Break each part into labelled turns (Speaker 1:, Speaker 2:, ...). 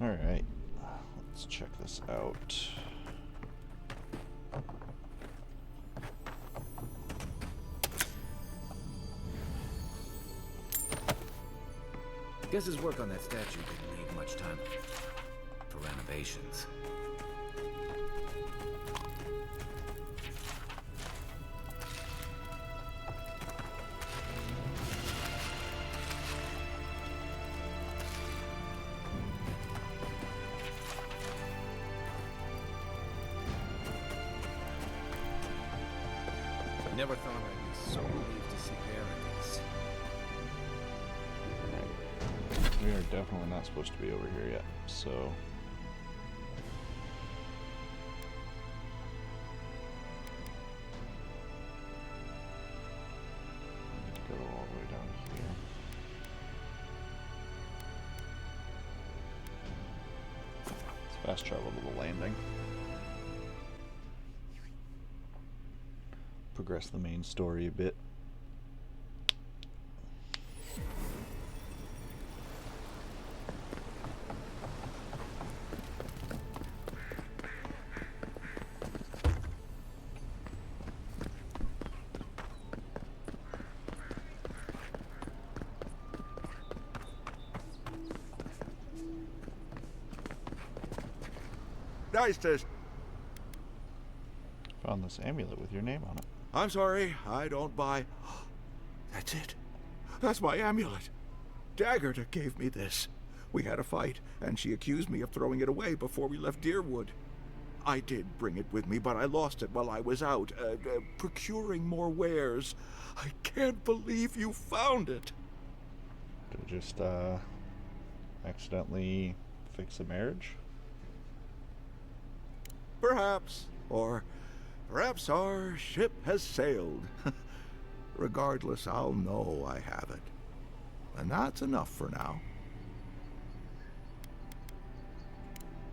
Speaker 1: Alright, let's check this out.
Speaker 2: Guess his work on that statue didn't leave much time for renovations. Never thought I'd be so relieved to see Barons.
Speaker 1: We are definitely not supposed to be over here yet, so... I need to go all the way down here. Let's fast travel to the landing. Progress the main story a bit.
Speaker 3: Nice to...
Speaker 1: Found this amulet with your name on it.
Speaker 3: I'm sorry, I don't buy... That's it. That's my amulet. Daggerta gave me this. We had a fight, and she accused me of throwing it away before we left Deerwood. I did bring it with me, but I lost it while I was out, procuring more wares. I can't believe you found it.
Speaker 1: Did it just, accidentally fix a marriage?
Speaker 3: Perhaps. Or perhaps our ship has sailed. Regardless, I'll know I have it. And that's enough for now.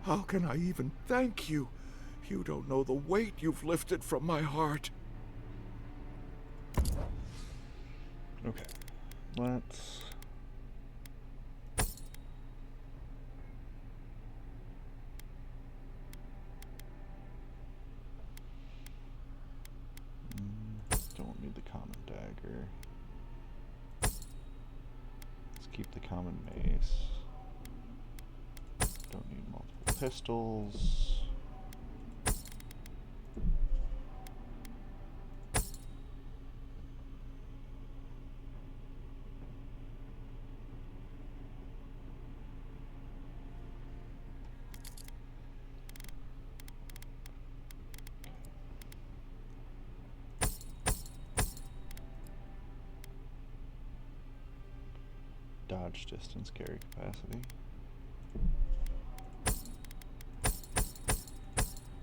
Speaker 3: How can I even thank you? You don't know the weight you've lifted from my heart.
Speaker 1: Okay. Let's... Don't need the common dagger. Let's keep the common mace. Don't need multiple pistols. Dodge distance, carry capacity.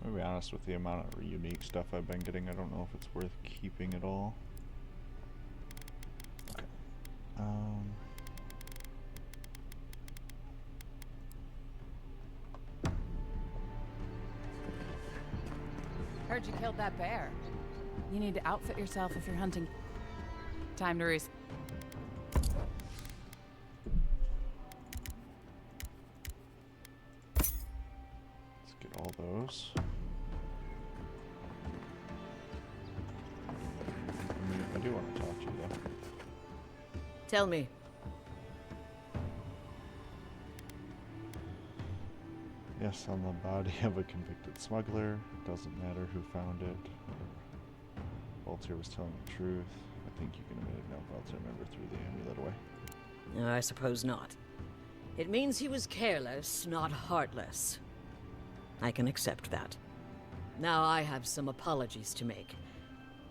Speaker 1: To be honest, with the amount of unique stuff I've been getting, I don't know if it's worth keeping at all. Okay.
Speaker 4: Heard you killed that bear. You need to outfit yourself if you're hunting. Time to Let's
Speaker 1: get all those. I do want to talk to you though.
Speaker 5: Tell me.
Speaker 1: Yes, on the body of a convicted smuggler. It doesn't matter who found it. Voltaire was telling the truth. I think you can admit it now. Voltaire never threw the amulet away.
Speaker 5: I suppose not. It means he was careless, not heartless. I can accept that. Now I have some apologies to make.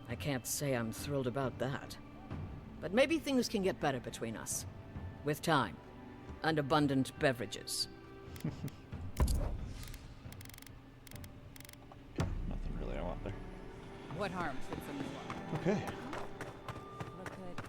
Speaker 5: I can't say I'm thrilled about that. But maybe things can get better between us. With time. And abundant beverages.
Speaker 1: Nothing really I want there.
Speaker 4: What harm should some new one?
Speaker 1: Okay.
Speaker 4: Look good.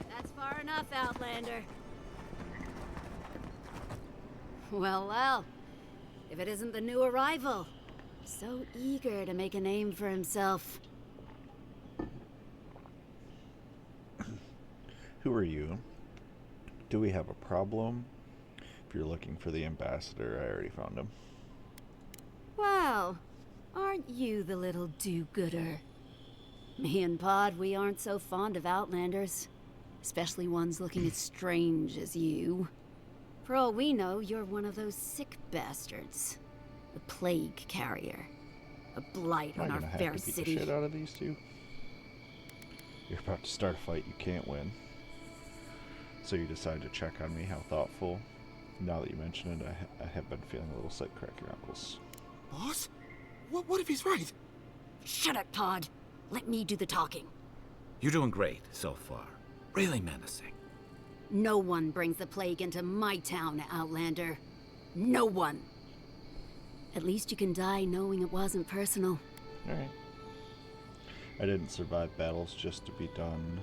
Speaker 6: That's far enough, Outlander. Well, well. If it isn't the new arrival. So eager to make a name for himself.
Speaker 1: Who are you? Do we have a problem? If you're looking for the ambassador, I already found him.
Speaker 6: Well, aren't you the little do-gooder? Me and Pod, we aren't so fond of Outlanders. Especially ones looking as strange as you. For all we know, you're one of those sick bastards. A plague carrier. A blight on
Speaker 1: I'm
Speaker 6: our
Speaker 1: gonna have
Speaker 6: fair
Speaker 1: to beat
Speaker 6: city.
Speaker 1: the shit out of these two. You're about to start a fight you can't win. So you decide to check on me. How thoughtful. Now that you mention it, I have been feeling a little sick. Crack your knuckles.
Speaker 3: Boss? What if he's right?
Speaker 6: Shut up, Pod. Let me do the talking.
Speaker 2: You're doing great so far. Really menacing.
Speaker 6: No one brings the plague into my town, Outlander. No one. At least you can die knowing it wasn't personal.
Speaker 1: Alright. I didn't survive battles just to be done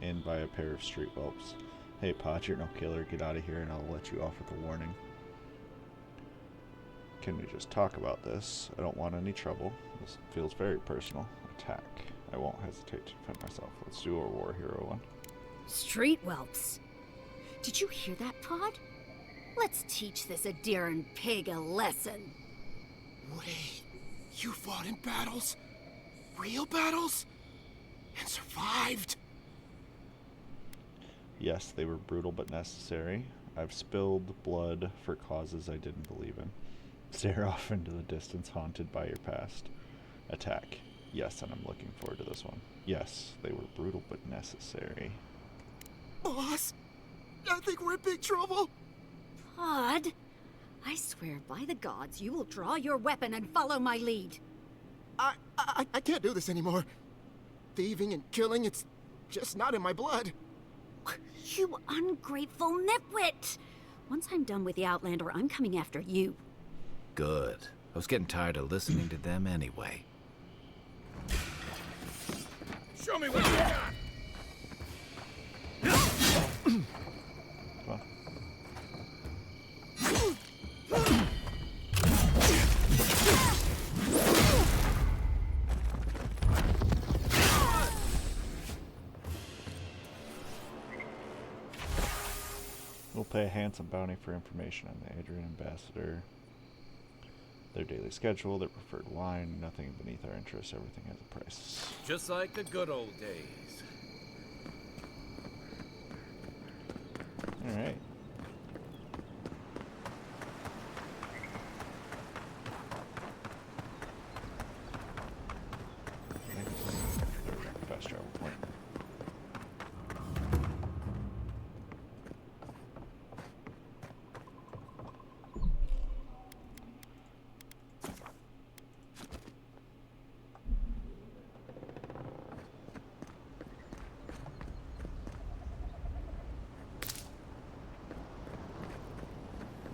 Speaker 1: in by a pair of street whelps. Hey, Pod, you're no killer. Get out of here and I'll let you off with a warning. Can we just talk about this? I don't want any trouble. This feels very personal. Attack. I won't hesitate to defend myself. Let's do our war hero one.
Speaker 6: Street whelps. Did you hear that, Pod? Let's teach this Adiran pig a lesson.
Speaker 3: Wait, you fought in battles? Real battles? And survived?
Speaker 1: Yes, they were brutal but necessary. I've spilled blood for causes I didn't believe in. Stare off into the distance, haunted by your past. Attack. Yes, and I'm looking forward to this one. Yes, they were brutal but necessary.
Speaker 3: Boss, I think we're in big trouble.
Speaker 6: Pod, I swear by the gods you will draw your weapon and follow my lead.
Speaker 3: I can't do this anymore. Thieving and killing, it's just not in my blood.
Speaker 6: You ungrateful nitwit! Once I'm done with the Outlander, I'm coming after you.
Speaker 2: Good. I was getting tired of listening to them anyway.
Speaker 3: Show me what you got.
Speaker 1: Come on. We'll pay a handsome bounty for information on the Adrian ambassador. Their daily schedule, their preferred wine, nothing beneath our interests, everything has a price.
Speaker 2: Just like the good old days.
Speaker 1: Alright. Fast travel point.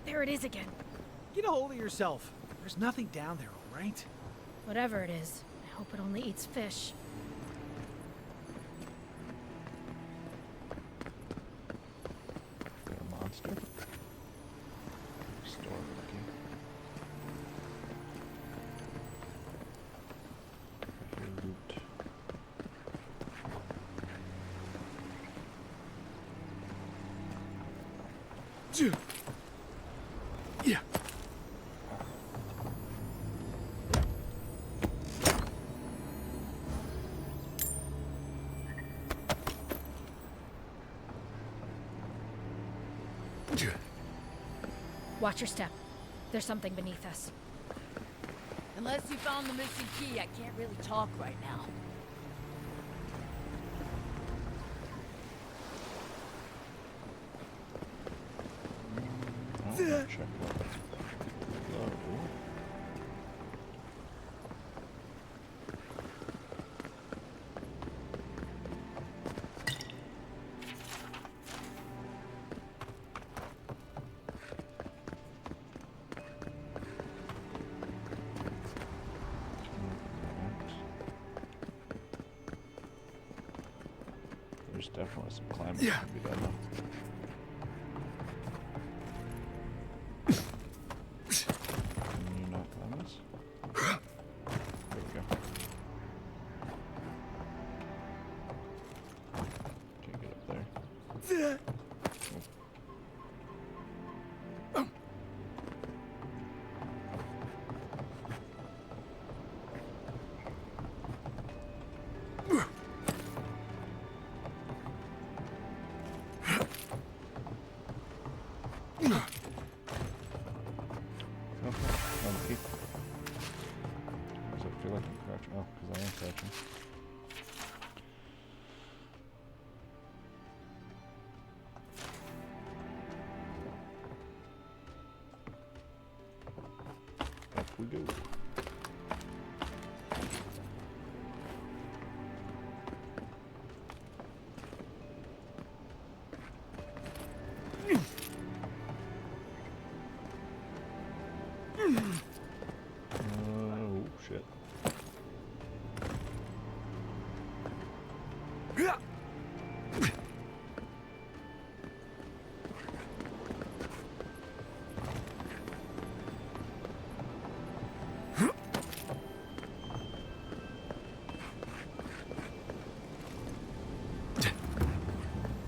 Speaker 7: There it is again.
Speaker 8: Get a hold of yourself. There's nothing down there, all right?
Speaker 7: Whatever it is, I hope it only eats fish.
Speaker 1: Is there a monster? Storm looking. I hear loot.
Speaker 3: Yeah.
Speaker 7: Watch your step. There's something beneath us.
Speaker 4: Unless you found the missing key, I can't really talk right now.
Speaker 1: Oh, check out. Low. There's definitely some climbing that can be done though. Does it feel like I'm crouching? Oh, because I am crouching. Up we go. Oh shit.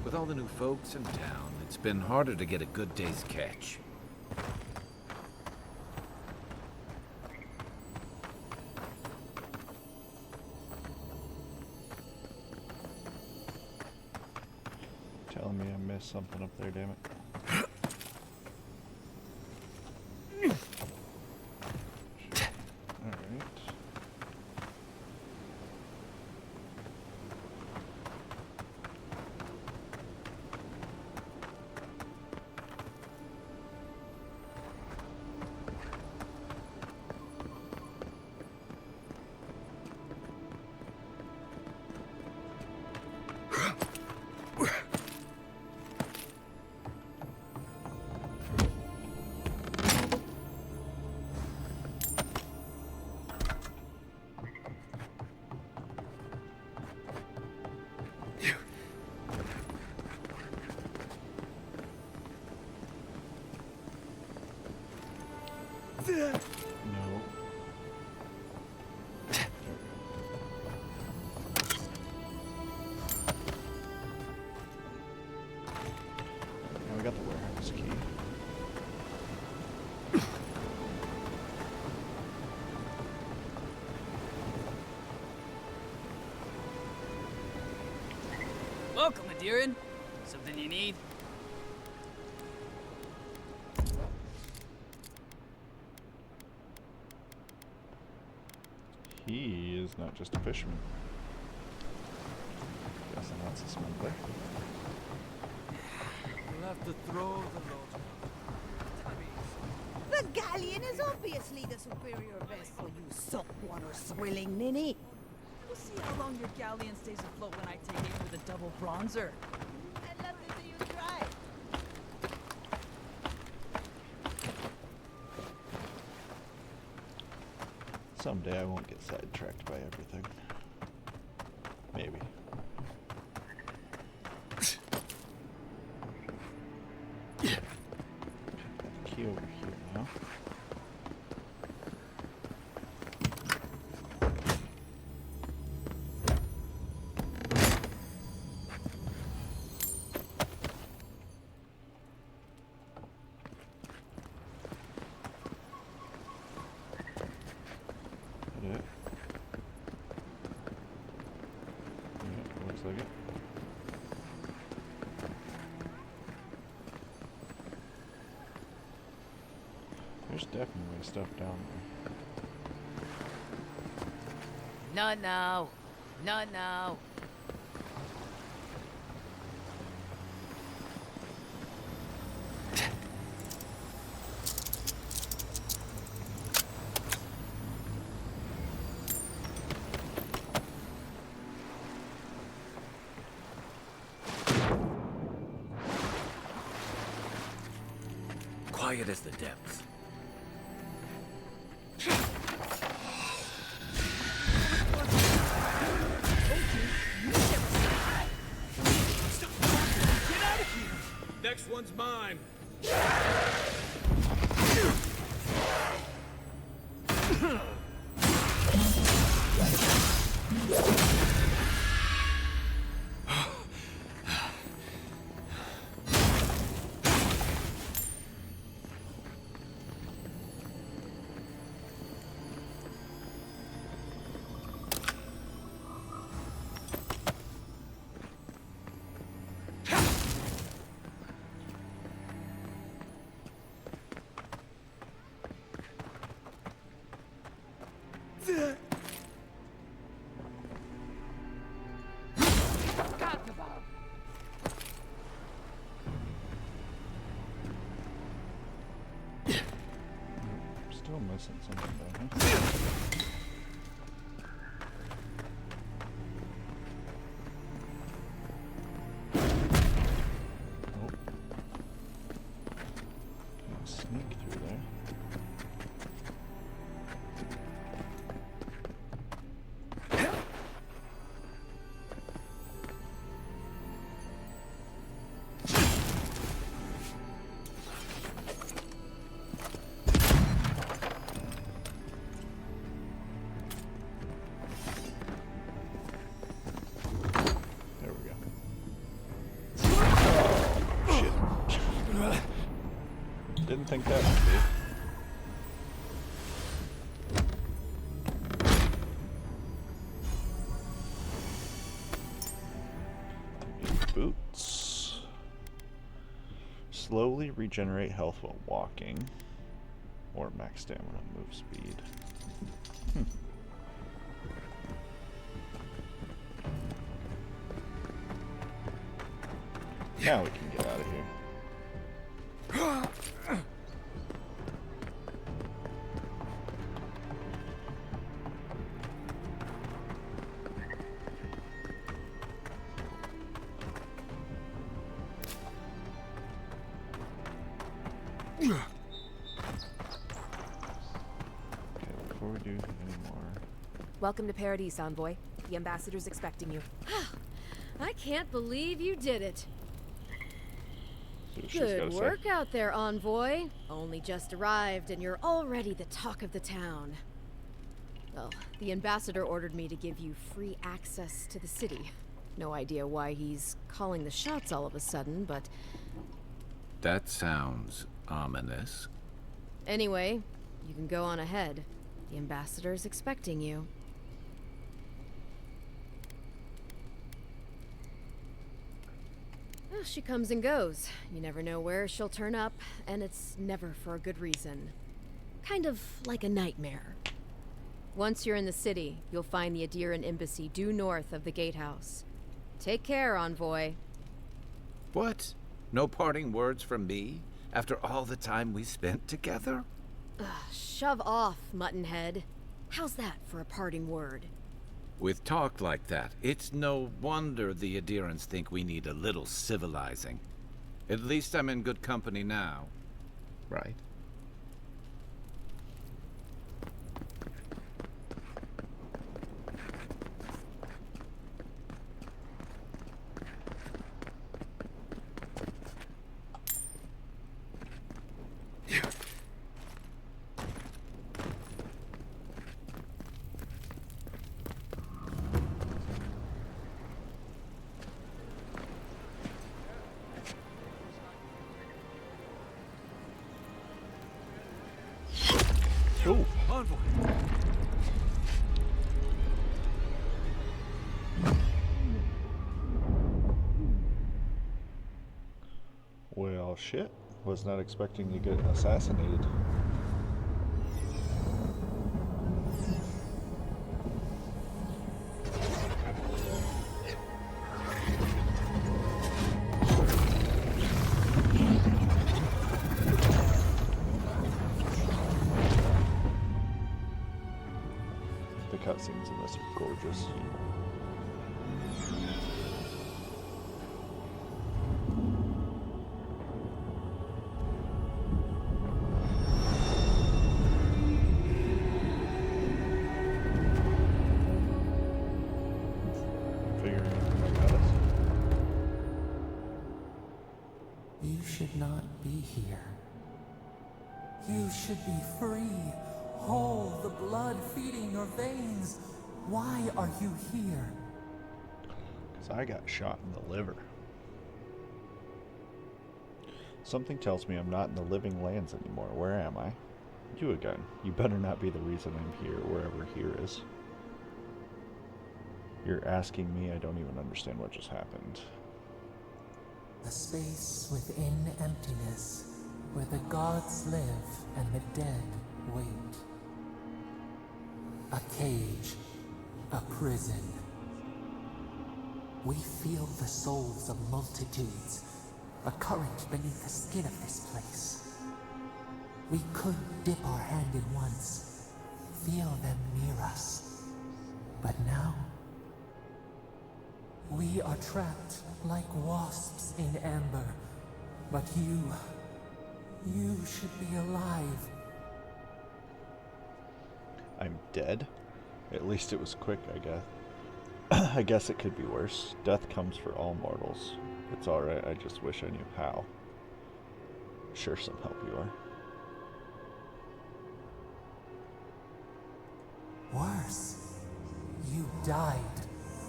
Speaker 2: With all the new folks in town, it's been harder to get a good day's catch.
Speaker 1: Telling me I missed something up there, damn it. Alright. No. Now we got the warehouse key.
Speaker 9: Welcome, Adiran. Something you need?
Speaker 1: He is not just a fisherman. Guessing that's a smuggler.
Speaker 9: You'll have to throw the load.
Speaker 10: The galleon is obviously the superior vessel, you saltwater swilling ninny.
Speaker 9: We'll see how long your galleon stays afloat when I take it with a double bronzer.
Speaker 10: I'd love to see you try.
Speaker 1: Someday I won't get sidetracked by everything. Maybe. Got the key over here now. That it? Yeah, looks like it. There's definitely stuff down there.
Speaker 10: Not now. Not now.
Speaker 2: Quiet as the depths.
Speaker 9: Next one's mine.
Speaker 1: sent something down here. Oh. Can I sneak through there? There we go. Shit. Didn't think that would be. Boots. Slowly regenerate health while walking. Or max stamina, move speed. Now we can get out of here. Okay, before we do any more.
Speaker 11: Welcome to Paradise, Envoy. The ambassador's expecting you.
Speaker 5: I can't believe you did it.
Speaker 1: See what she's gotta
Speaker 5: Good
Speaker 1: say.
Speaker 5: work out there, Envoy. Only just arrived and you're already the talk of the town. Well, the ambassador ordered me to give you free access to the city. No idea why he's calling the shots all of a sudden, but
Speaker 2: That sounds ominous.
Speaker 5: anyway, you can go on ahead. The ambassador's expecting you. Well, she comes and goes. You never know where she'll turn up, and it's never for a good reason. Kind of like a nightmare. Once you're in the city, you'll find the Adiran embassy due north of the gatehouse. Take care, Envoy.
Speaker 2: What? No parting words from me? After all the time we spent together?
Speaker 5: Shove off, Muttonhead. How's that for a parting word?
Speaker 2: With talk like that, it's no wonder the Adirans think we need a little civilizing. At least I'm in good company now. Right?
Speaker 1: Oh,
Speaker 8: Envoy.
Speaker 1: well, shit. Was not expecting to get assassinated. The cutscenes in this are gorgeous. Figuring out about us.
Speaker 12: You should not be here. You should be free, whole, the blood feeding your veins. Why are you here?
Speaker 1: Because I got shot in the liver. Something tells me I'm not in the living lands anymore. Where am I? You again. You better not be the reason I'm here, wherever here is. You're asking me, I don't even understand what just happened.
Speaker 12: A space within emptiness, where the gods live and the dead wait. A cage, a prison. We feel the souls of multitudes, a current beneath the skin of this place. We could dip our hand in once, feel them near us. But now, we are trapped like wasps in amber. But you should be alive.
Speaker 1: I'm dead? At least it was quick, I guess. I guess it could be worse. Death comes for all mortals. It's alright, I just wish I knew how. Sure, some help you are.
Speaker 12: Worse. You died.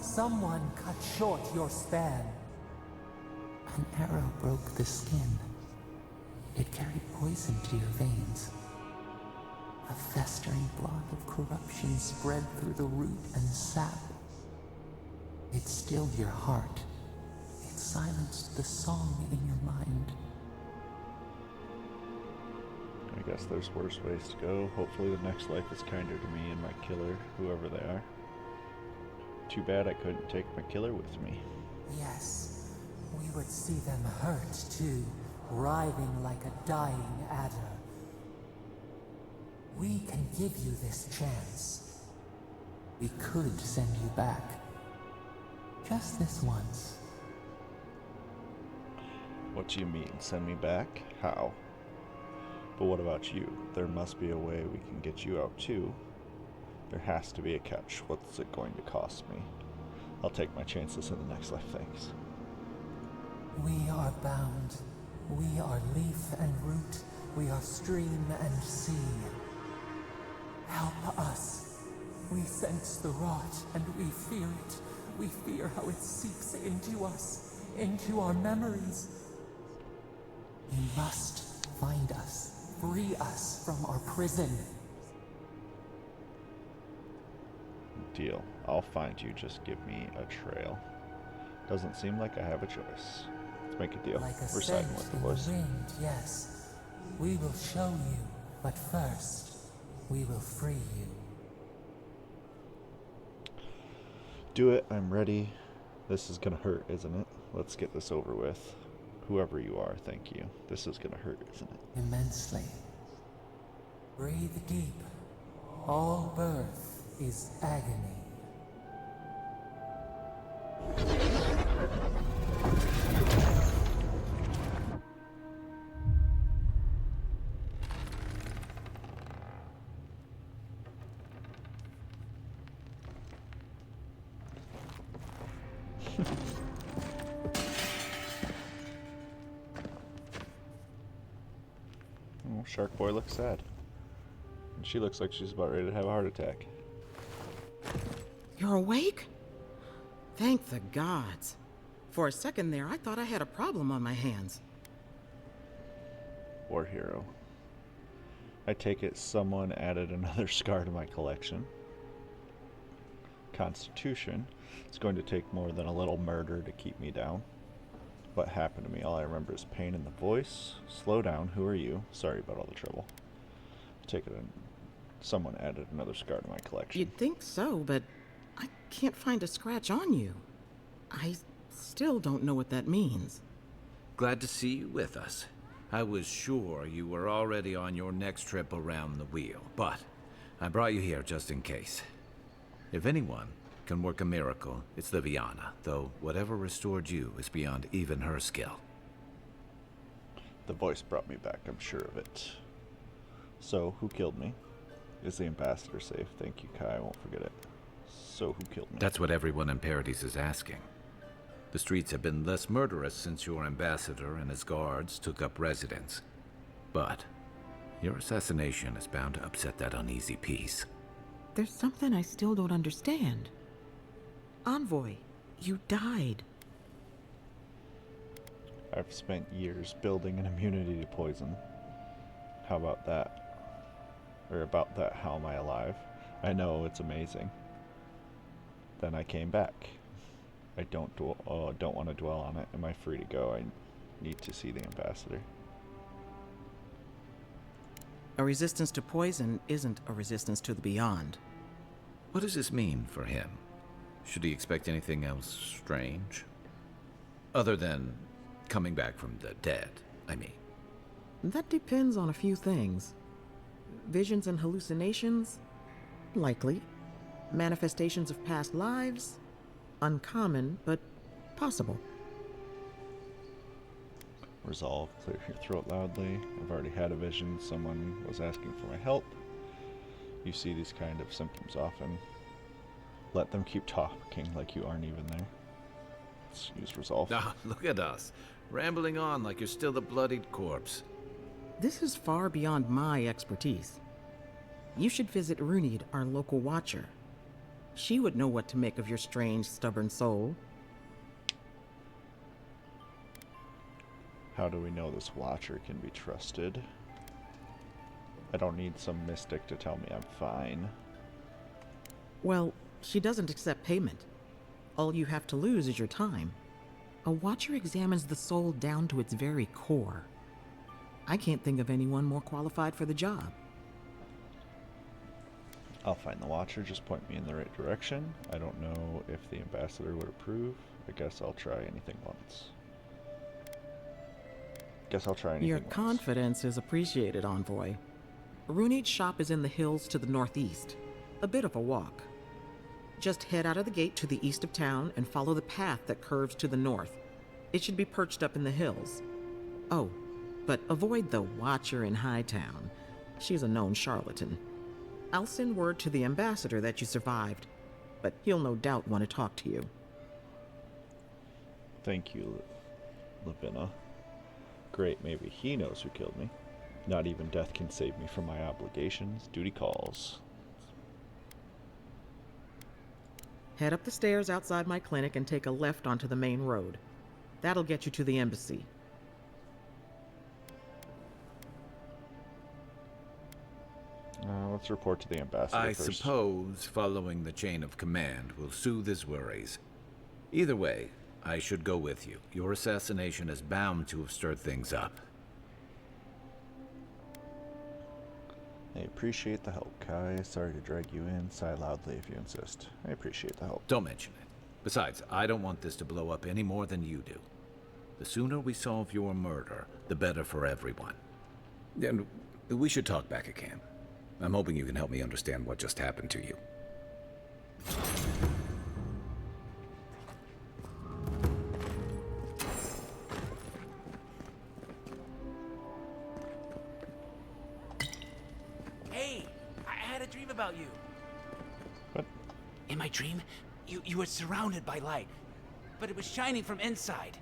Speaker 12: Someone cut short your span. An arrow broke the skin. It carried poison to your veins. A festering blot of corruption spread through the root and sap. It stilled your heart. It silenced the song in your mind.
Speaker 1: I guess there's worse ways to go. Hopefully the next life is kinder to me and my killer, whoever they are. Too bad I couldn't take my killer with me.
Speaker 12: Yes, we would see them hurt too, writhing like a dying adder. We can give you this chance. We could send you back. Just this once.
Speaker 1: What do you mean, send me back? How? But what about you? There must be a way we can get you out too. There has to be a catch. What's it going to cost me? I'll take my chances in the next life, thanks.
Speaker 12: We are bound. We are leaf and root. We are stream and sea. Help us. We sense the rot and we fear it. We fear how it seeps into us, into our memories. You must find us, free us from our prison.
Speaker 1: Deal. I'll find you, just give me a trail. Doesn't seem like I have a choice. Let's make a deal.
Speaker 12: Like a
Speaker 1: We're siding with the voice.
Speaker 12: wind, yes. We will show you, but first, we will free you.
Speaker 1: Do it, I'm ready. This is gonna hurt, isn't it? Let's get this over with. Whoever you are, thank you. This is gonna hurt, isn't it?
Speaker 12: Immensely. Breathe deep. All birth is agony.
Speaker 1: Oh, Shark Boy looks sad. And she looks like she's about ready to have a heart attack.
Speaker 13: You're awake? Thank the gods. For a second there, I thought I had a problem on my hands.
Speaker 1: War hero. I take it someone added another scar to my collection. Constitution. It's going to take more than a little murder to keep me down. What happened to me? All I remember is pain in the voice. Slow down. Who are you? Sorry about all the trouble. Take it in. Someone added another scar to my collection.
Speaker 13: You'd think so, but I can't find a scratch on you. I still don't know what that means.
Speaker 2: Glad to see you with us. I was sure you were already on your next trip around the wheel, but I brought you here just in case. If anyone can work a miracle, it's the Viana, though whatever restored you is beyond even her skill.
Speaker 1: The voice brought me back, I'm sure of it. So, who killed me? Is the ambassador safe? Thank you, Kai, I won't forget it. So, who killed me?
Speaker 2: That's what everyone in Paradise is asking. The streets have been less murderous since your ambassador and his guards took up residence. But your assassination is bound to upset that uneasy peace.
Speaker 13: There's something I still don't understand. Envoy, you died.
Speaker 1: I've spent years building an immunity to poison. How about that? Or about that, how am I alive? I know, it's amazing. Then I came back. I don't want to dwell on it. Am I free to go? I need to see the ambassador.
Speaker 13: A resistance to poison isn't a resistance to the beyond.
Speaker 2: What does this mean for him? Should he expect anything else strange? Other than coming back from the dead, I mean.
Speaker 13: That depends on a few things. Visions and hallucinations? Likely. Manifestations of past lives? Uncommon, but possible.
Speaker 1: Resolve. Clear your throat loudly. I've already had a vision. Someone was asking for my help. You see these kind of symptoms often. Let them keep talking like you aren't even there. Let's use resolve.
Speaker 2: Ah, look at us. Rambling on like you're still the bloodied corpse.
Speaker 13: This is far beyond my expertise. You should visit Runid, our local watcher. She would know what to make of your strange, stubborn soul.
Speaker 1: How do we know this watcher can be trusted? I don't need some mystic to tell me I'm fine.
Speaker 13: Well, she doesn't accept payment. All you have to lose is your time. A watcher examines the soul down to its very core. I can't think of anyone more qualified for the job.
Speaker 1: I'll find the watcher, just point me in the right direction. I don't know if the ambassador would approve. I guess I'll try anything once.
Speaker 13: Your confidence is appreciated, Envoy. Runid's shop is in the hills to the northeast. A bit of a walk. Just head out of the gate to the east of town and follow the path that curves to the north. It should be perched up in the hills. Oh, but avoid the Watcher in Hightown. She's a known charlatan. I'll send word to the ambassador that you survived, but he'll no doubt want to talk to you.
Speaker 1: Thank you, Lavinna. Great, maybe he knows who killed me. Not even death can save me from my obligations. Duty calls.
Speaker 13: Head up the stairs outside my clinic and take a left onto the main road. That'll get you to the embassy.
Speaker 1: Let's report to the ambassador
Speaker 2: I
Speaker 1: first.
Speaker 2: suppose following the chain of command will soothe his worries. Either way, I should go with you. Your assassination is bound to have stirred things up.
Speaker 1: I appreciate the help, Kai. Sorry to drag you in. Sigh loudly if you insist. I appreciate the help.
Speaker 2: Don't mention it. Besides, I don't want this to blow up any more than you do. The sooner we solve your murder, the better for everyone. And we should talk back at camp. I'm hoping you can help me understand what just happened to you.
Speaker 14: Hey, I had a dream about you.
Speaker 1: What?
Speaker 14: In my dream, you were surrounded by light, but it was shining from inside.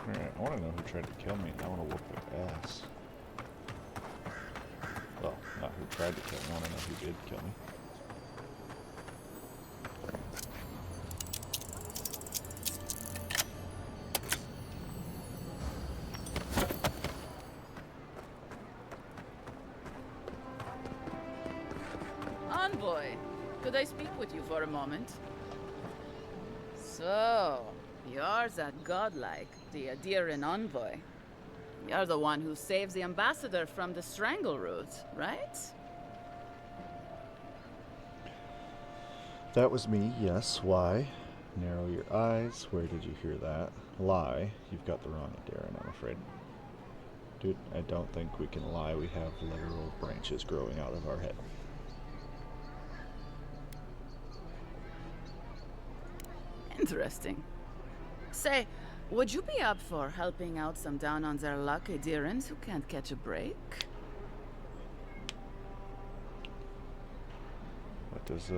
Speaker 1: Alright, I want to know who tried to kill me, and I want to whoop their ass. Well, not who tried to kill me, I want to know who did kill me.
Speaker 4: Envoy, could I speak with you for a moment? So, you're that godlike, the Adiran envoy. You're the one who saves the ambassador from the Strangleroot, right?
Speaker 1: That was me, yes. Why? Narrow your eyes. Where did you hear that? Lie. You've got the wrong Darren, I'm afraid. Dude, I don't think we can lie. We have literal branches growing out of our head.
Speaker 4: Interesting. Say, would you be up for helping out some down on their luck Adirans who can't catch a break?
Speaker 1: What does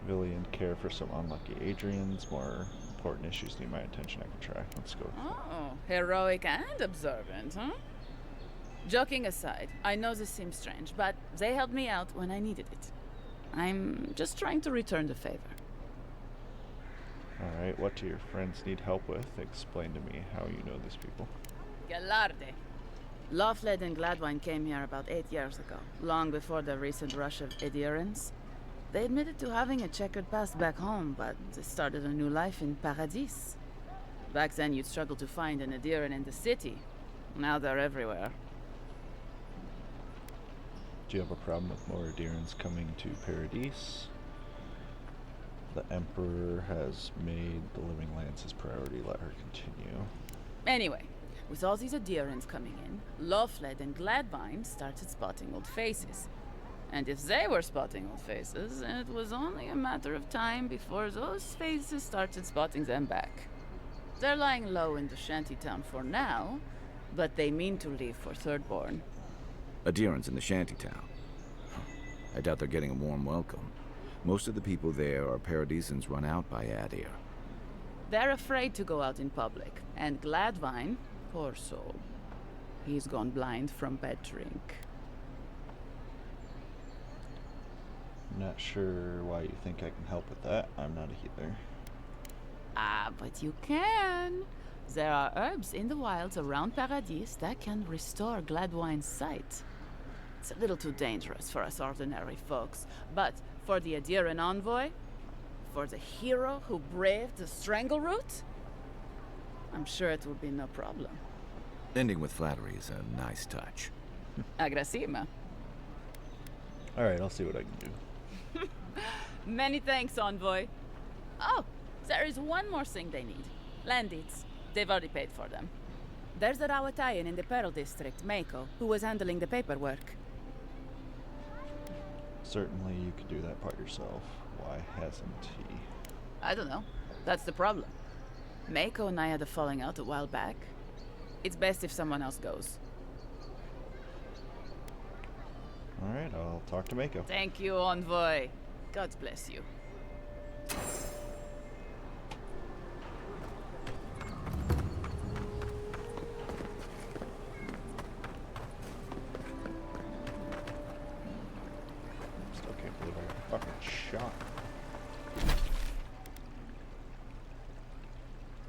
Speaker 1: Villian care for some unlucky Adrians? More important issues need my attention. I can try. Let's go.
Speaker 4: Oh, heroic and observant, huh? Joking aside, I know this seems strange, but they helped me out when I needed it. I'm just trying to return the favor.
Speaker 1: Alright, what do your friends need help with? Explain to me how you know these people.
Speaker 4: Galarde. Lofled and Gladwine came here about 8 years ago, long before the recent rush of adherents. They admitted to having a checkered past back home, but they started a new life in Paradis. Back then, you'd struggle to find an Adiran in the city. Now they're everywhere.
Speaker 1: Do you have a problem with more Adirans coming to Paradise? The Emperor has made the Living Lands his priority. Let her continue.
Speaker 4: Anyway, with all these Adirans coming in, Lofled and Gladvine started spotting old faces. And if they were spotting old faces, it was only a matter of time before those faces started spotting them back. They're lying low in the shantytown for now, but they mean to leave for Thirdborn.
Speaker 2: Adirans in the shantytown. I doubt they're getting a warm welcome. Most of the people there are Paradisans run out by Adir.
Speaker 4: They're afraid to go out in public, and Gladvine, poor soul, he's gone blind from bad drink.
Speaker 1: Not sure why you think I can help with that. I'm not a healer.
Speaker 4: Ah, but you can. There are herbs in the wilds around Paradis that can restore Gladwine's sight. It's a little too dangerous for us ordinary folks, but for the Adiran envoy, for the hero who braved the Strangleroot, I'm sure it will be no problem.
Speaker 2: Ending with flattery is a nice touch.
Speaker 4: Agrasima.
Speaker 1: Alright, I'll see what I can do.
Speaker 4: Many thanks, envoy. Oh, there is one more thing they need. Land deeds. They've already paid for them. There's a Rawatayan in the Pearl District, Mako, who was handling the paperwork.
Speaker 1: Certainly you could do that part yourself. Why hasn't he?
Speaker 4: I don't know. That's the problem. Mako and I had a falling out a while back. It's best if someone else goes.
Speaker 1: Alright, I'll talk to Mako.
Speaker 4: Thank you, envoy. God bless you.
Speaker 1: Still can't believe I got fucking shot.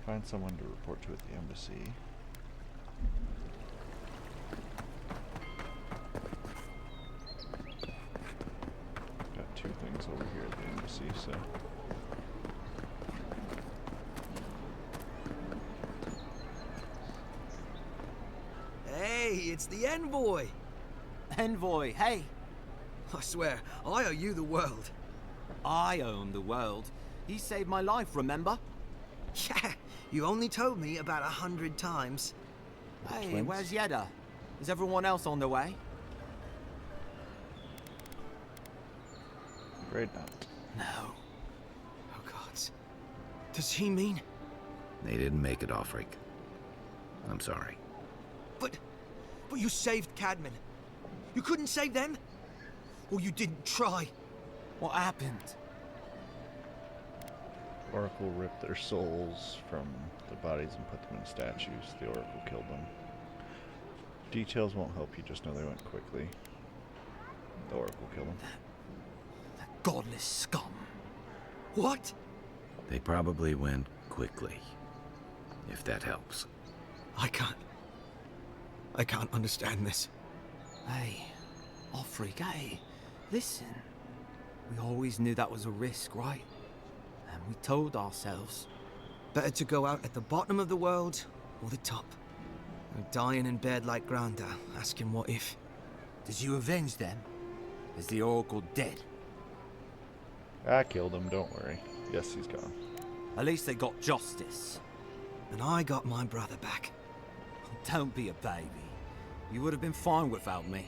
Speaker 1: Find someone to report to at the embassy. Got two things over here at the embassy, so.
Speaker 15: Hey, it's the envoy!
Speaker 14: Envoy, hey!
Speaker 15: I swear, I owe you the world.
Speaker 14: I own the world. He saved my life, remember?
Speaker 15: Yeah, you only told me about 100 times.
Speaker 14: Hey,
Speaker 1: Twins?
Speaker 14: where's Yeda? Is everyone else on the way?
Speaker 1: Great now.
Speaker 15: No. Oh, God. Does he mean?
Speaker 2: They didn't make it, Offric. I'm sorry.
Speaker 15: But you saved Cadman. You couldn't save them? Or you didn't try?
Speaker 14: What happened?
Speaker 1: Oracle ripped their souls from the bodies and put them in statues. The Oracle killed them. Details won't help you, just know they went quickly. The Oracle killed them.
Speaker 15: The godless scum. What?
Speaker 2: They probably went quickly, if that helps.
Speaker 15: I can't understand this.
Speaker 14: Hey, Offric, hey, listen. We always knew that was a risk, right? And we told ourselves.
Speaker 15: Better to go out at the bottom of the world or the top. Or dying in bed like Granda, asking what if.
Speaker 14: Did you avenge them? Is the Oracle dead?
Speaker 1: I killed him, don't worry. Yes, he's gone.
Speaker 14: At least they got justice.
Speaker 15: And I got my brother back.
Speaker 14: Don't be a baby. You would have been fine without me.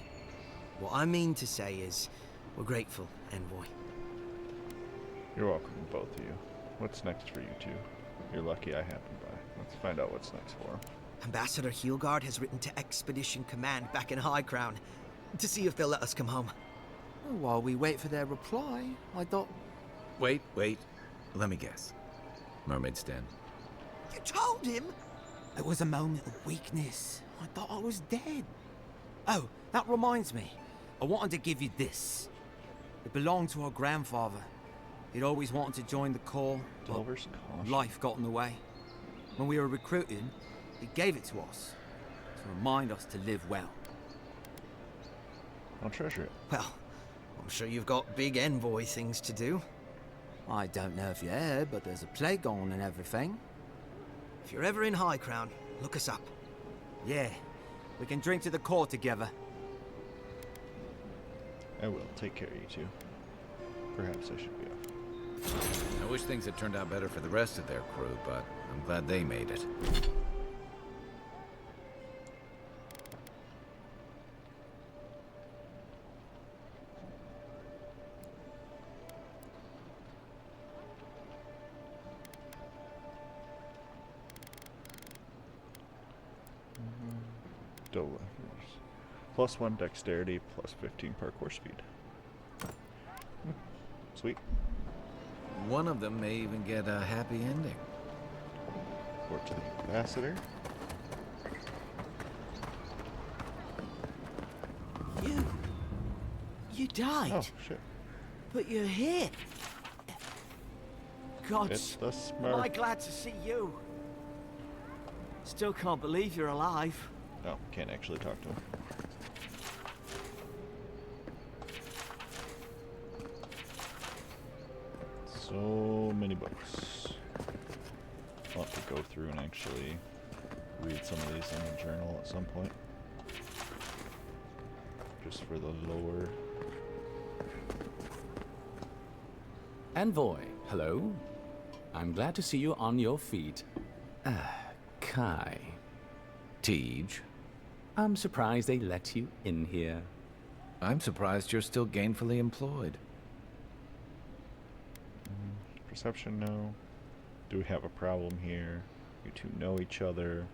Speaker 15: What I mean to say is, we're grateful, Envoy.
Speaker 1: You're welcome, both of you. What's next for you two? You're lucky I happened by. Let's find out what's next for him.
Speaker 15: Ambassador Heelguard has written to Expedition Command back in High Crown to see if they'll let us come home.
Speaker 14: Well, while we wait for their reply, I thought...
Speaker 2: Wait. Let me guess. Mermaid's Den.
Speaker 15: You told him?
Speaker 14: It was a moment of weakness. I thought I was dead. Oh, that reminds me. I wanted to give you this. It belonged to our grandfather. He'd always wanted to join the Corps, but
Speaker 1: Delver's caution.
Speaker 14: life got in the way. When we were recruiting, he gave it to us to remind us to live well.
Speaker 1: I'll treasure it.
Speaker 15: Well, I'm sure you've got big Envoy things to do.
Speaker 14: I don't know if you heard, but there's a plague on and everything.
Speaker 15: If you're ever in High Crown, look us up.
Speaker 14: Yeah, we can drink to the court together.
Speaker 1: I will. Take care, you two. Perhaps I should be off.
Speaker 2: I wish things had turned out better for the rest of their crew, but I'm glad they made it.
Speaker 1: Dola. +1 dexterity, +15 parkour speed. Sweet.
Speaker 2: One of them may even get a happy ending.
Speaker 1: Report to the ambassador.
Speaker 14: You died.
Speaker 1: Oh, shit.
Speaker 14: But you're here. God,
Speaker 1: It's the
Speaker 14: am I
Speaker 1: Smurf.
Speaker 14: glad to see you. Still can't believe you're alive.
Speaker 1: Oh, can't actually talk to him. So many books. I'll have to go through and actually read some of these in the journal at some point. Just for the lore.
Speaker 16: Envoy, hello. I'm glad to see you on your feet. Kai.
Speaker 2: Tej.
Speaker 16: I'm surprised they let you in here.
Speaker 2: I'm surprised you're still gainfully employed.
Speaker 1: Perception, no. Do we have a problem here? You two know each other.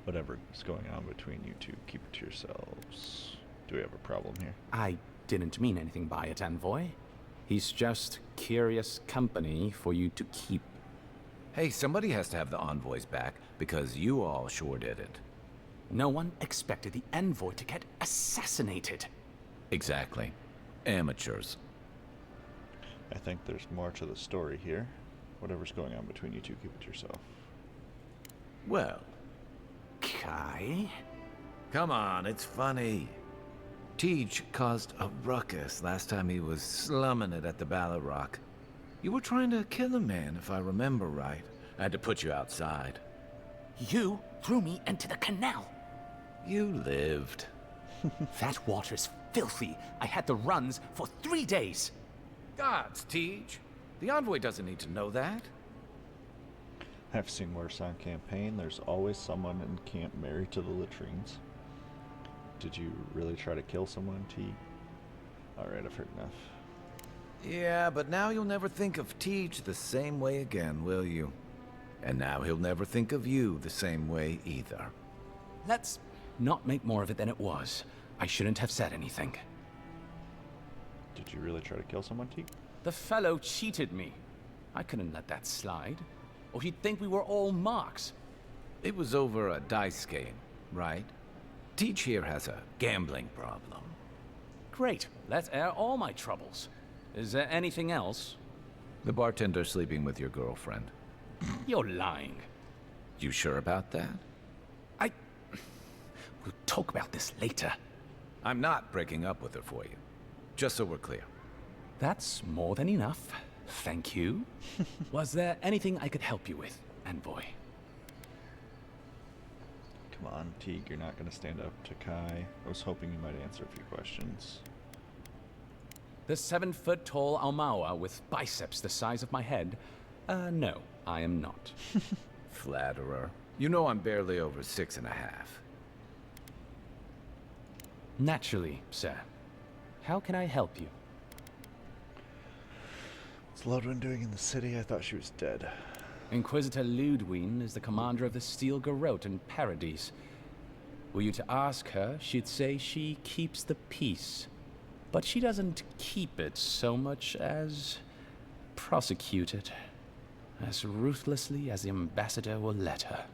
Speaker 1: Whatever is going on between you two, keep it to yourselves. Do we have a problem here?
Speaker 16: I didn't mean anything by it, Envoy. He's just curious company for you to keep.
Speaker 2: Hey, somebody has to have the envoys back, because you all sure didn't.
Speaker 16: No one expected the Envoy to get assassinated.
Speaker 2: Exactly. Amateurs.
Speaker 1: I think there's more to the story here. Whatever's going on between you two, keep it to yourself.
Speaker 2: Well,
Speaker 16: Kai?
Speaker 2: come on, it's funny. Tej caused a ruckus last time he was slumming it at the Ballarrock. You were trying to kill a man, if I remember right. I had to put you outside.
Speaker 16: You threw me into the canal.
Speaker 2: You lived.
Speaker 16: That water's filthy. I had the runs for 3 days.
Speaker 2: Gods, Tej. The envoy doesn't need to know that.
Speaker 1: I've seen worse on campaign. There's always someone in camp married to the latrines. Did you really try to kill someone, T? Alright, I've heard enough.
Speaker 2: Yeah, but now you'll never think of Tej the same way again, will you? And now he'll never think of you the same way either.
Speaker 16: Let's not make more of it than it was. I shouldn't have said anything.
Speaker 1: Did you really try to kill someone, T?
Speaker 16: The fellow cheated me. I couldn't let that slide. Or he'd think we were all marks.
Speaker 2: It was over a dice game, right? Tej here has a gambling problem.
Speaker 16: Great. Let's air all my troubles. Is there anything else?
Speaker 2: The bartender sleeping with your girlfriend.
Speaker 16: You're lying.
Speaker 2: You sure about that?
Speaker 16: We'll talk about this later.
Speaker 2: I'm not breaking up with her for you. Just so we're clear.
Speaker 16: That's more than enough. Thank you. Was there anything I could help you with, Envoy?
Speaker 1: Come on, Teague, you're not going to stand up to Kai. I was hoping you might answer a few questions.
Speaker 16: The 7-foot-tall Almawa with biceps the size of my head? No, I am not.
Speaker 2: Flatterer. You know I'm barely over 6.5.
Speaker 16: Naturally, sir. How can I help you?
Speaker 1: What's Ludwin doing in the city? I thought she was dead.
Speaker 16: Inquisitor Ludwin is the commander of the Steel Garrote in Paradise. Were you to ask her, she'd say she keeps the peace. But she doesn't keep it so much as prosecute it. As ruthlessly as the ambassador will let her.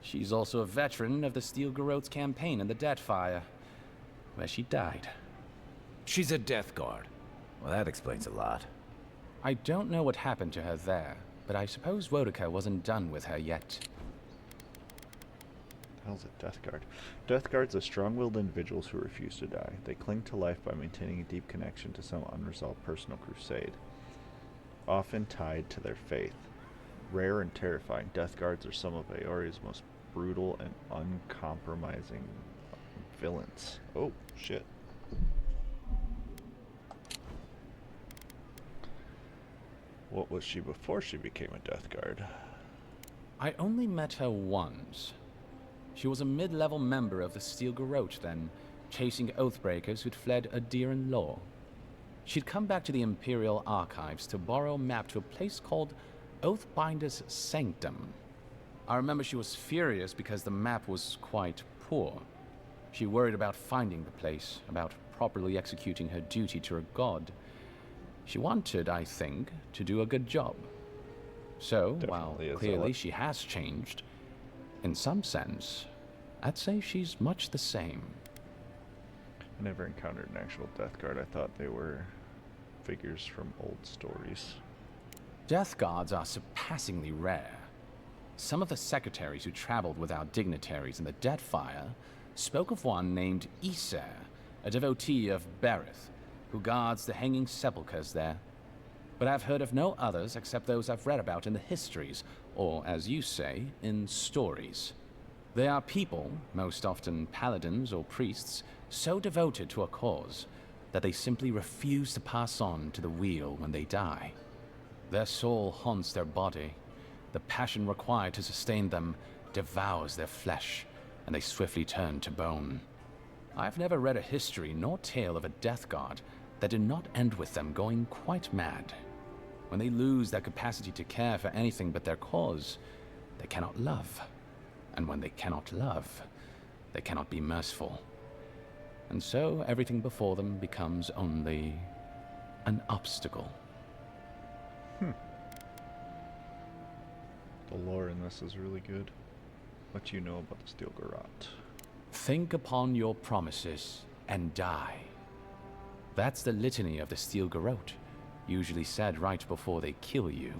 Speaker 16: She's also a veteran of the Steel Garrote's campaign in the Deathfire, where she died.
Speaker 2: She's a Death Guard. Well, that explains a lot.
Speaker 16: I don't know what happened to her there, but I suppose Wodika wasn't done with her yet.
Speaker 1: The hell's a Death Guard? Death Guards are strong-willed individuals who refuse to die. They cling to life by maintaining a deep connection to some unresolved personal crusade, often tied to their faith. Rare and terrifying. Death Guards are some of Aori's most brutal and uncompromising villains. Oh, shit. What was she before she became a Death Guard?
Speaker 16: I only met her once. She was a mid-level member of the Steel Garrote then, chasing Oathbreakers who'd fled Adiran law. She'd come back to the Imperial Archives to borrow a map to a place called Oathbinder's Sanctum. I remember she was furious because the map was quite poor. She worried about finding the place, about properly executing her duty to her god. She wanted, I think, to do a good job. So, while clearly she has changed, in some sense, I'd say she's much the same.
Speaker 1: I never encountered an actual Death Guard. I thought they were figures from old stories.
Speaker 16: Death Guards are surpassingly rare. Some of the secretaries who traveled with our dignitaries in the Deadfire spoke of one named Iser, a devotee of Berith, who guards the hanging sepulchres there. But I've heard of no others except those I've read about in the histories, or, as you say, in stories. They are people, most often paladins or priests, so devoted to a cause that they simply refuse to pass on to the wheel when they die. Their soul haunts their body. The passion required to sustain them devours their flesh, and they swiftly turn to bone. I've never read a history nor tale of a Death Guard that did not end with them going quite mad. When they lose their capacity to care for anything but their cause, they cannot love. And when they cannot love, they cannot be merciful. And so everything before them becomes only an obstacle.
Speaker 1: The lore in this is really good. What do you know about the Steel Garrote?
Speaker 16: Think upon your promises and die. That's the litany of the Steel Garrote, usually said right before they kill you.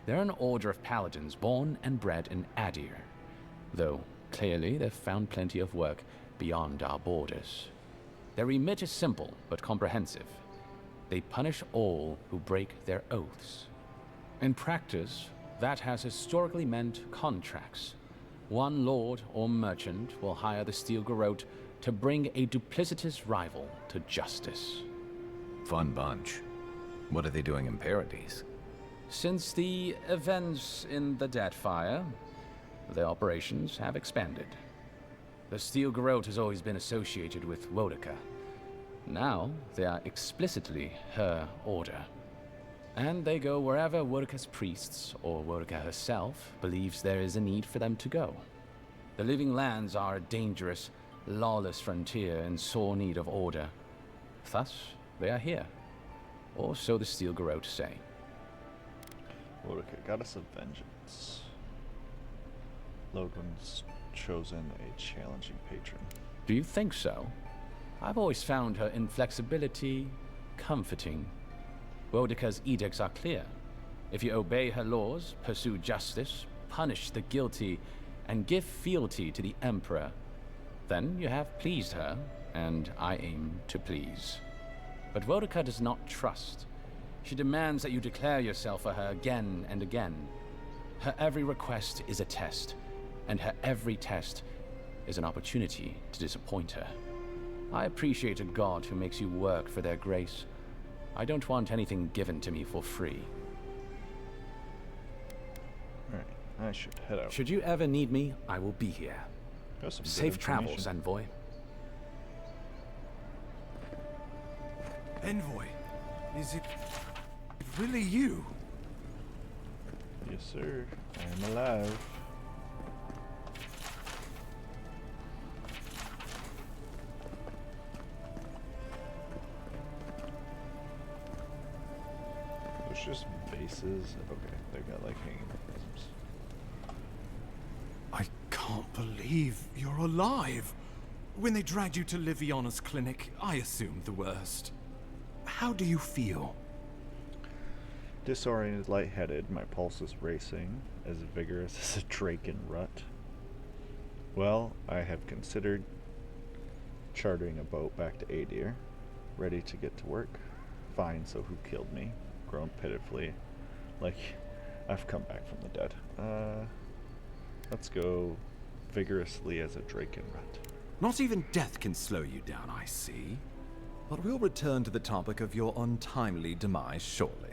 Speaker 16: They're an order of paladins born and bred in Adir, though clearly they've found plenty of work beyond our borders. Their remit is simple but comprehensive. They punish all who break their oaths. In practice, that has historically meant contracts. One lord or merchant will hire the Steel Garrote to bring a duplicitous rival to justice.
Speaker 2: Fun bunch. What are they doing in Paradise?
Speaker 16: Since the events in the Deadfire, their operations have expanded. The Steel Garrote has always been associated with Wodaka. Now, they are explicitly her order. And they go wherever Wodaka's priests, or Wodaka herself, believes there is a need for them to go. The Living Lands are a dangerous, lawless frontier in sore need of order. Thus, they are here. Or so the Steel Garrote say.
Speaker 1: Wodaka, goddess of vengeance. Logan's chosen a challenging patron.
Speaker 16: Do you think so? I've always found her inflexibility comforting. Wodaka's edicts are clear. If you obey her laws, pursue justice, punish the guilty, and give fealty to the Emperor, then you have pleased her, and I aim to please. But Wodaka does not trust. She demands that you declare yourself for her again and again. Her every request is a test, and her every test is an opportunity to disappoint her. I appreciate a god who makes you work for their grace. I don't want anything given to me for free.
Speaker 1: Alright, I should head out.
Speaker 16: Should you ever need me, I will be here. Safe travels, Envoy.
Speaker 3: Envoy, is it really you?
Speaker 1: Yes, sir. I am alive. There's just bases. Okay, they got like hanging mechanisms.
Speaker 3: I can't believe you're alive. When they dragged you to Liviana's clinic, I assumed the worst. How do you feel?
Speaker 1: Disoriented, lightheaded, my pulse is racing, as vigorous as a drake in rut. Well, I have considered chartering a boat back to Adir, ready to get to work. Fine, so who killed me? Groaned pitifully, like I've come back from the dead. Let's go vigorously as a Drakenrut.
Speaker 17: Not even death can slow you down, I see. But we'll return to the topic of your untimely demise shortly.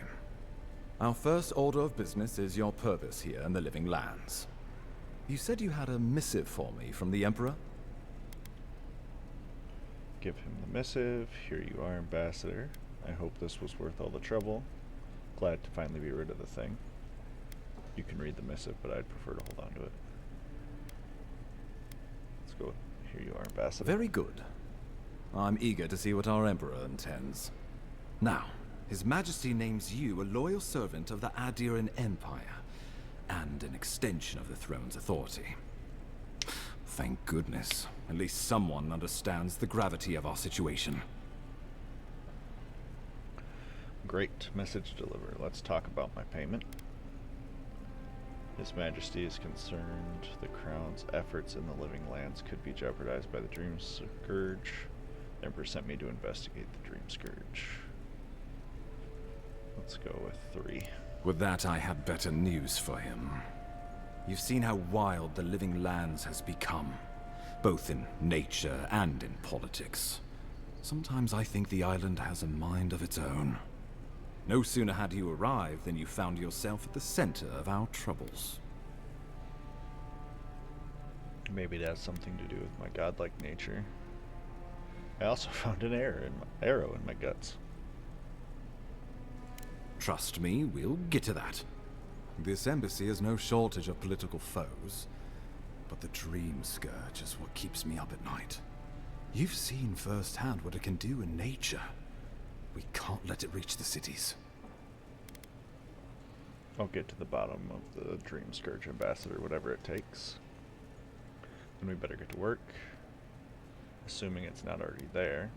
Speaker 17: Our first order of business is your purpose here in the Living Lands. You said you had a missive for me from the Emperor?
Speaker 1: Give him the missive. Here you are, Ambassador. I hope this was worth all the trouble. Glad to finally be rid of the thing. You can read the missive, but I'd prefer to hold on to it. Let's go. Here you are, Ambassador.
Speaker 17: Very good. I'm eager to see what our Emperor intends. Now, His Majesty names you a loyal servant of the Adiran Empire, and an extension of the throne's authority. Thank goodness. At least someone understands the gravity of our situation.
Speaker 1: Great. Message delivered. Let's talk about my payment. His Majesty is concerned the Crown's efforts in the Living Lands could be jeopardized by the Dream Scourge. The Emperor sent me to investigate the Dream Scourge. Let's go with 3.
Speaker 17: With that, I had better news for him. You've seen how wild the Living Lands has become, both in nature and in politics. Sometimes I think the island has a mind of its own. No sooner had you arrived than you found yourself at the center of our troubles.
Speaker 1: Maybe it has something to do with my godlike nature. I also found an arrow in my guts.
Speaker 17: Trust me, we'll get to that. This embassy has no shortage of political foes, but the Dream Scourge is what keeps me up at night. You've seen firsthand what it can do in nature. We can't let it reach the cities.
Speaker 1: I'll get to the bottom of the Dream Scourge, Ambassador, whatever it takes. Then we better get to work. Assuming it's not already there.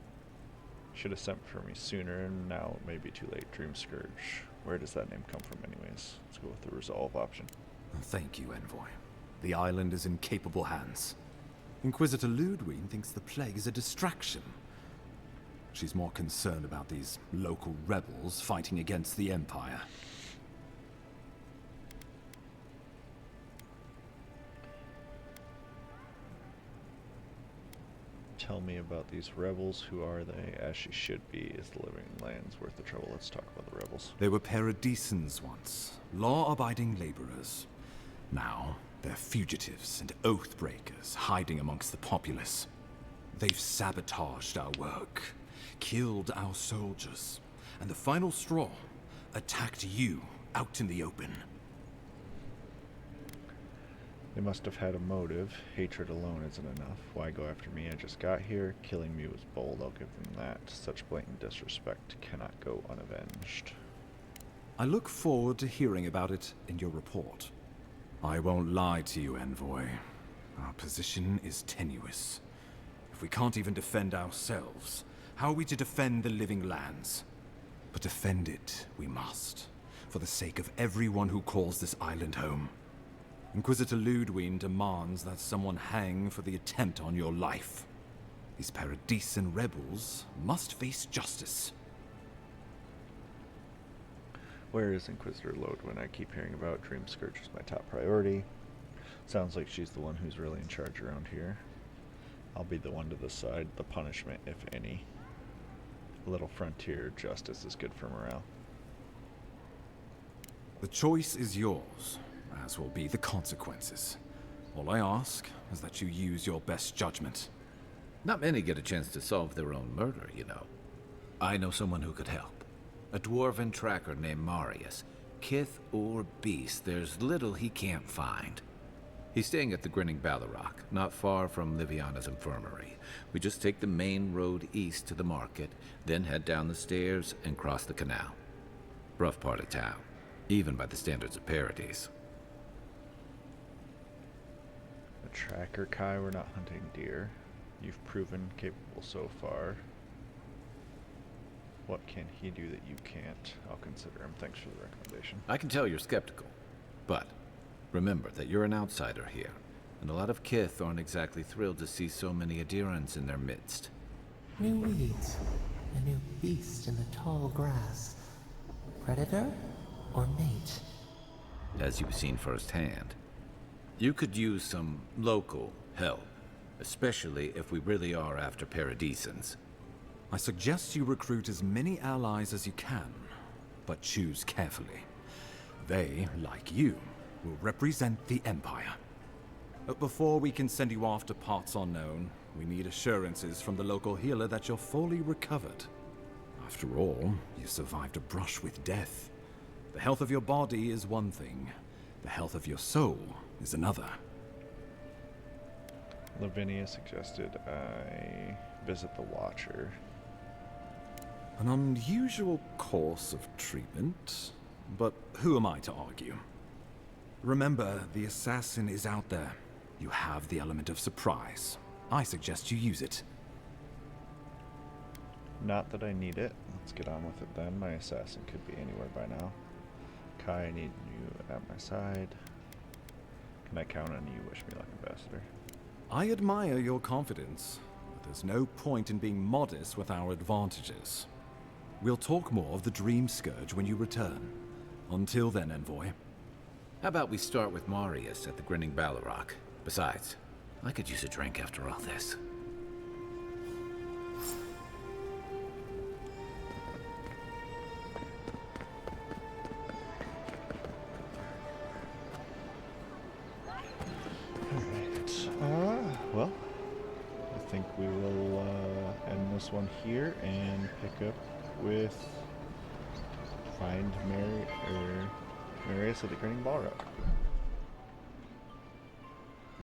Speaker 1: Should have sent for me sooner, and now it may be too late. Dream Scourge. Where does that name come from anyways? Let's go with the resolve option.
Speaker 17: Thank you, Envoy. The island is in capable hands. Inquisitor Ludwig thinks the plague is a distraction. She's more concerned about these local rebels fighting against the Empire.
Speaker 1: Tell me about these rebels. Who are they? As she should be. Is the Living Lands worth the trouble? Let's talk about the rebels.
Speaker 17: They were paradisans once, law-abiding laborers. Now, they're fugitives and oath-breakers hiding amongst the populace. They've sabotaged our work, killed our soldiers, and the final straw, attacked you out in the open.
Speaker 1: They must have had a motive. Hatred alone isn't enough. Why go after me? I just got here. Killing me was bold. I'll give them that. Such blatant disrespect cannot go unavenged.
Speaker 17: I look forward to hearing about it in your report. I won't lie to you, Envoy. Our position is tenuous. If we can't even defend ourselves, how are we to defend the Living Lands? But defend it we must, for the sake of everyone who calls this island home. Inquisitor Ludwig demands that someone hang for the attempt on your life. These Paradisan rebels must face justice.
Speaker 1: Where is Inquisitor Ludwig? I keep hearing about Dream Scourge is my top priority. Sounds like she's the one who's really in charge around here. I'll be the one to decide the punishment, if any. A little frontier justice is good for morale.
Speaker 17: The choice is yours, as will be the consequences. All I ask is that you use your best judgment.
Speaker 2: Not many get a chance to solve their own murder, you know. I know someone who could help. A dwarven tracker named Marius. Kith or beast, there's little he can't find. He's staying at the Grinning Ballarrock, not far from Liviana's infirmary. We just take the main road east to the market, then head down the stairs and cross the canal. Rough part of town, even by the standards of Paradise.
Speaker 1: A tracker, Kai. We're not hunting deer. You've proven capable so far. What can he do that you can't? I'll consider him. Thanks for the recommendation.
Speaker 2: I can tell you're skeptical, but remember that you're an outsider here, and a lot of Kith aren't exactly thrilled to see so many Adirans in their midst.
Speaker 12: New weeds, a new beast in the tall grass. Predator or mate?
Speaker 2: as you've seen firsthand. You could use some local help, especially if we really are after Paradisans.
Speaker 17: I suggest you recruit as many allies as you can, but choose carefully. They, like you, will represent the Empire. But before we can send you off to parts unknown, we need assurances from the local healer that you're fully recovered. After all, you survived a brush with death. The health of your body is one thing. The health of your soul is another.
Speaker 1: Lavinia suggested I visit the Watcher.
Speaker 17: An unusual course of treatment, but who am I to argue? Remember, the assassin is out there. You have the element of surprise. I suggest you use it.
Speaker 1: Not that I need it. Let's get on with it then. My assassin could be anywhere by now. Kai, I need you at my side. Can I count on you? Wish me luck, Ambassador.
Speaker 17: I admire your confidence, but there's no point in being modest with our advantages. We'll talk more of the Dream Scourge when you return. Until then, Envoy.
Speaker 2: How about we start with Marius at the Grinning Ballarok? Besides, I could use a drink after all this.
Speaker 1: Well, I think we will end this one here and pick up with find Marius at the Grinning Ballarok.